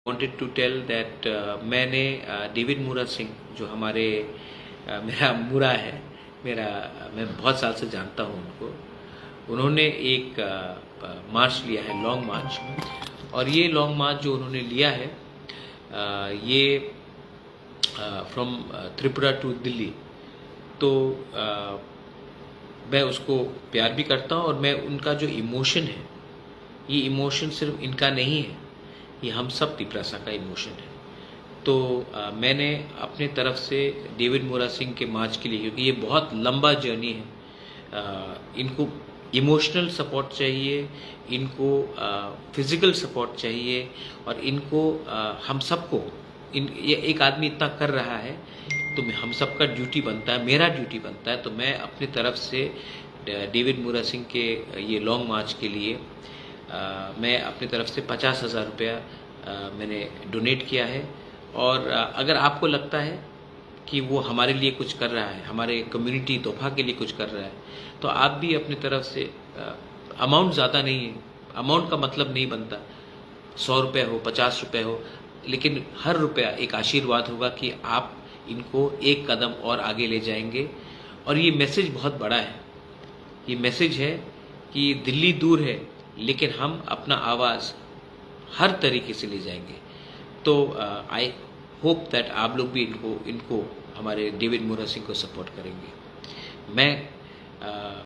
wanted to tell that मैंने David मूरा सिंह जो हमारे मेरा मूरा है मैं बहुत साल से जानता हूँ उनको। उन्होंने एक मार्च लिया है, लॉन्ग मार्च, और ये लॉन्ग मार्च जो उन्होंने लिया है ये फ्रॉम त्रिपुरा टू दिल्ली। तो मैं उसको प्यार भी करता हूँ, और मैं उनका जो इमोशन है, ये इमोशन सिर्फ इनका नहीं है, ये हम सब तिपरासा का इमोशन है। तो मैंने अपने तरफ से डेविड मूरा सिंह के मार्च के लिए, क्योंकि ये बहुत लंबा जर्नी है, इनको इमोशनल सपोर्ट चाहिए, इनको फिजिकल सपोर्ट चाहिए, और इनको हम सबको ये एक आदमी इतना कर रहा है तो हम सबका ड्यूटी बनता है, मेरा ड्यूटी बनता है। तो मैं अपनी तरफ से डेविड मूरा सिंह के ये लॉन्ग मार्च के लिए मैं अपनी तरफ से 50,000 रुपया मैंने डोनेट किया है। और अगर आपको लगता है कि वो हमारे लिए कुछ कर रहा है, हमारे कम्युनिटी तोहफा के लिए कुछ कर रहा है, तो आप भी अपनी तरफ से, अमाउंट ज़्यादा नहीं है, अमाउंट का मतलब नहीं बनता 100 रुपये हो, 50 रुपये हो, लेकिन हर रुपया एक आशीर्वाद होगा कि आप इनको एक कदम और आगे ले जाएंगे। और ये मैसेज बहुत बड़ा है, ये मैसेज है कि दिल्ली दूर है लेकिन हम अपना आवाज़ हर तरीके से ले जाएंगे। तो आई होप दैट आप लोग भी इनको हमारे डेविड मूरा सिंह को सपोर्ट करेंगे। मैं